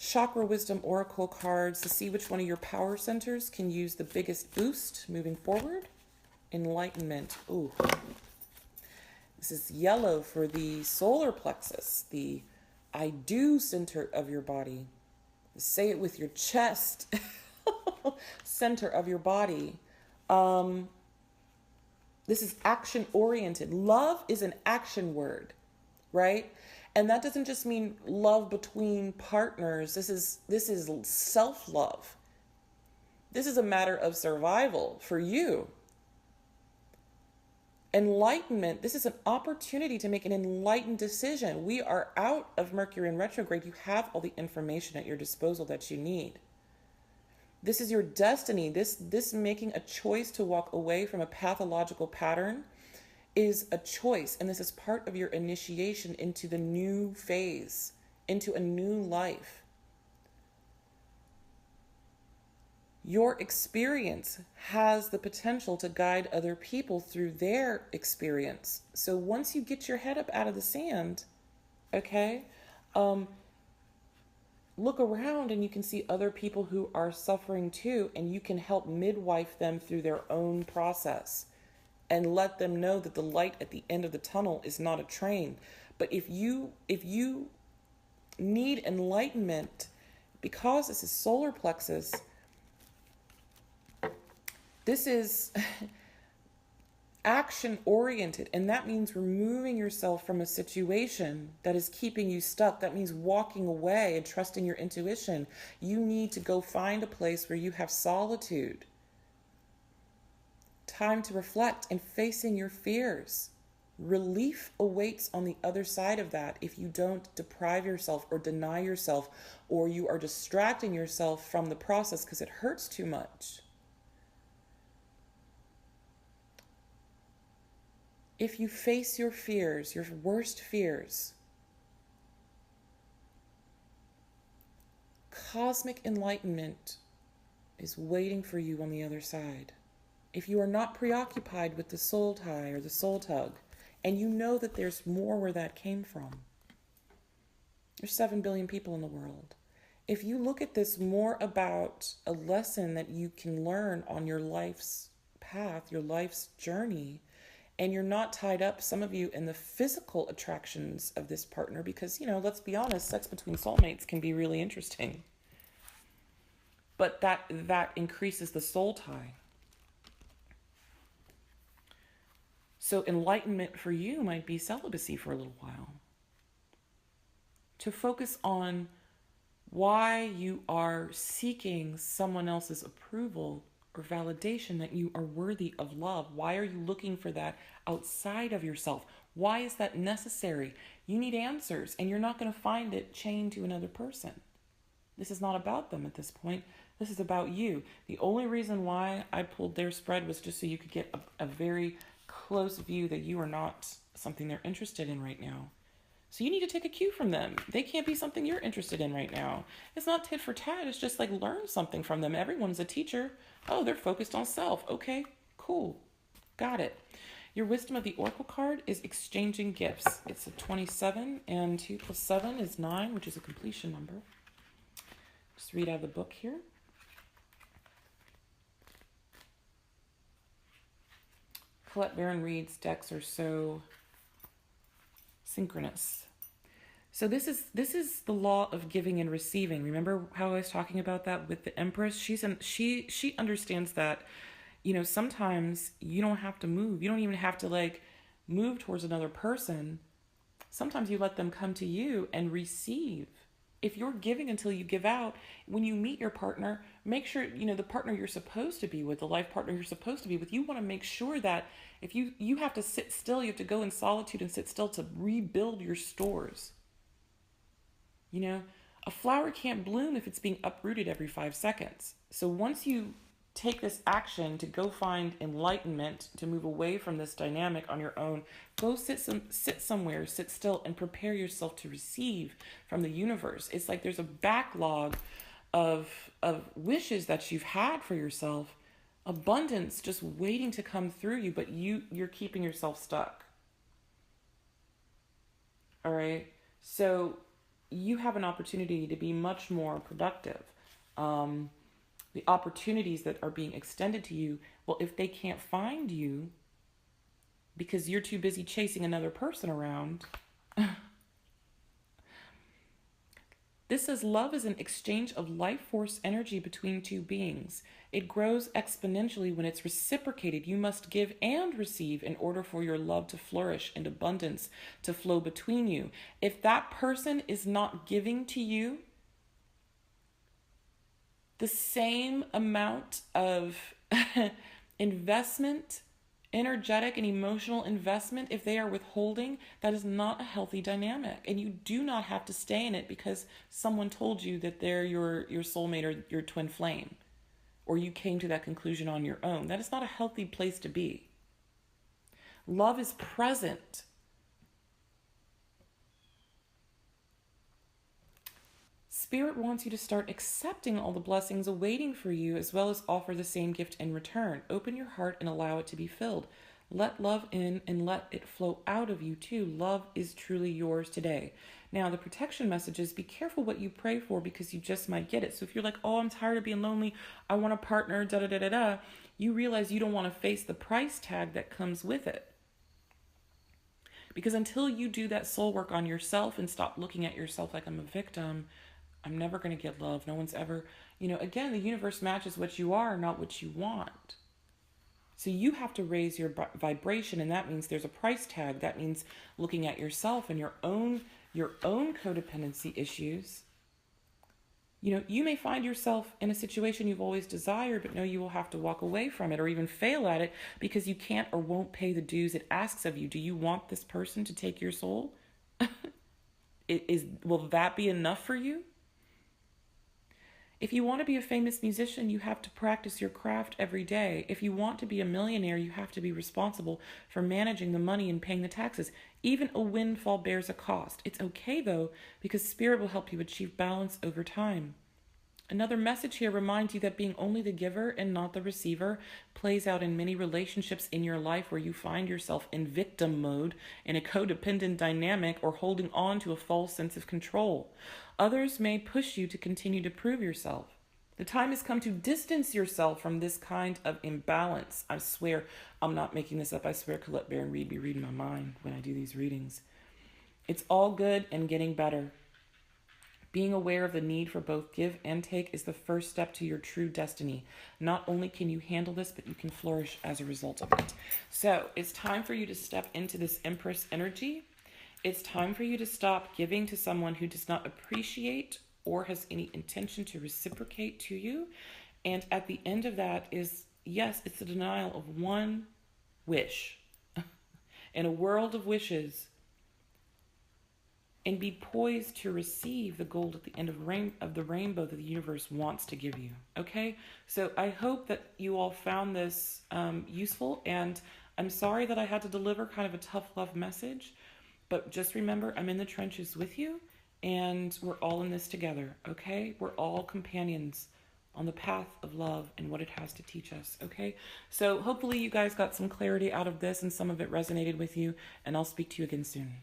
Chakra Wisdom Oracle cards to see which one of your power centers can use the biggest boost moving forward. Enlightenment. Ooh. This is yellow for the solar plexus, the I do center of your body. Say it with your chest. Center of your body. This is action oriented. Love is an action word, right? And that doesn't just mean love between partners. This is self-love. This is a matter of survival for you. Enlightenment, this is an opportunity to make an enlightened decision. We are out of Mercury in retrograde. You have all the information at your disposal that you need. This is your destiny. This making a choice to walk away from a pathological pattern is a choice. And this is part of your initiation into the new phase, into a new life. Your experience has the potential to guide other people through their experience. So once you get your head up out of the sand, okay, look around and you can see other people who are suffering too, and you can help midwife them through their own process and let them know that the light at the end of the tunnel is not a train. But if you need enlightenment, because this is solar plexus, this is action oriented, and that means removing yourself from a situation that is keeping you stuck. That means walking away and trusting your intuition. You need to go find a place where you have solitude, time to reflect and facing your fears. Relief awaits on the other side of that if you don't deprive yourself or deny yourself, or you are distracting yourself from the process because it hurts too much. If you face your fears, your worst fears, cosmic enlightenment is waiting for you on the other side. If you are not preoccupied with the soul tie or the soul tug, and you know that there's more where that came from. There's 7 billion people in the world. If you look at this more about a lesson that you can learn on your life's path, your life's journey, and you're not tied up, some of you, in the physical attractions of this partner, because, let's be honest, sex between soulmates can be really interesting. But that increases the soul tie. So enlightenment for you might be celibacy for a little while. To focus on why you are seeking someone else's approval or validation that you are worthy of love. Why are you looking for that outside of yourself? Why is that necessary? You need answers, and you're not going to find it chained to another person. This is not about them at this point. This is about you. The only reason why I pulled their spread was just so you could get a very close view that you are not something they're interested in right now. So you need to take a cue from them. They can't be something you're interested in right now. It's not tit for tat. It's just like learn something from them. Everyone's a teacher. Oh, they're focused on self. Okay, cool. Got it. Your wisdom of the oracle card is exchanging gifts. It's a 27, and 2 plus 7 is 9, which is a completion number. Just read out of the book here. Colette Baron Reed's decks are so synchronous. So this is the law of giving and receiving. Remember how I was talking about that with the Empress? She understands that, sometimes you don't have to move. You don't even have to move towards another person. Sometimes you let them come to you and receive. If you're giving until you give out, when you meet your partner, make sure, the partner you're supposed to be with, the life partner you're supposed to be with, you want to make sure that if you have to sit still, you have to go in solitude and sit still to rebuild your stores. A flower can't bloom if it's being uprooted every 5 seconds. So once you take this action to go find enlightenment, to move away from this dynamic on your own, go sit somewhere, sit still, and prepare yourself to receive from the universe. It's like there's a backlog of wishes that you've had for yourself, abundance just waiting to come through you, but you're keeping yourself stuck. All right. So you have an opportunity to be much more productive. The opportunities that are being extended to you, well, if they can't find you because you're too busy chasing another person around, this says love is an exchange of life force energy between two beings. It grows exponentially when it's reciprocated. You must give and receive in order for your love to flourish and abundance to flow between you. If that person is not giving to you the same amount of investment, energetic and emotional investment, if they are withholding, that is not a healthy dynamic. And you do not have to stay in it because someone told you that they're your soulmate or your twin flame, or you came to that conclusion on your own. That is not a healthy place to be. Love is present. Spirit wants you to start accepting all the blessings awaiting for you, as well as offer the same gift in return. Open your heart and allow it to be filled. Let love in and let it flow out of you too. Love is truly yours today. Now, the protection message is be careful what you pray for because you just might get it. So if you're like, oh, I'm tired of being lonely, I want a partner, da-da-da-da-da, you realize you don't want to face the price tag that comes with it. Because until you do that soul work on yourself and stop looking at yourself like I'm a victim, I'm never going to get love. No one's ever, again, the universe matches what you are, not what you want. So you have to raise your vibration, and that means there's a price tag. That means looking at yourself and your own codependency issues. You may find yourself in a situation you've always desired, but know you will have to walk away from it or even fail at it because you can't or won't pay the dues it asks of you. Do you want this person to take your soul? Will that be enough for you? If you want to be a famous musician, you have to practice your craft every day. If you want to be a millionaire, you have to be responsible for managing the money and paying the taxes. Even a windfall bears a cost. It's okay, though, because Spirit will help you achieve balance over time. Another message here reminds you that being only the giver and not the receiver plays out in many relationships in your life where you find yourself in victim mode, in a codependent dynamic, or holding on to a false sense of control. Others may push you to continue to prove yourself. The time has come to distance yourself from this kind of imbalance. I swear, I'm not making this up. I swear Colette Baron Reid be reading my mind when I do these readings. It's all good and getting better. Being aware of the need for both give and take is the first step to your true destiny. Not only can you handle this, but you can flourish as a result of it. So it's time for you to step into this Empress energy. It's time for you to stop giving to someone who does not appreciate or has any intention to reciprocate to you. And at the end of that is, yes, it's the denial of one wish. In a world of wishes, and be poised to receive the gold at the end of the rainbow that the universe wants to give you. Okay? So I hope that you all found this useful, and I'm sorry that I had to deliver kind of a tough love message, but just remember, I'm in the trenches with you, and we're all in this together, okay? We're all companions on the path of love and what it has to teach us, okay? So hopefully you guys got some clarity out of this and some of it resonated with you, and I'll speak to you again soon.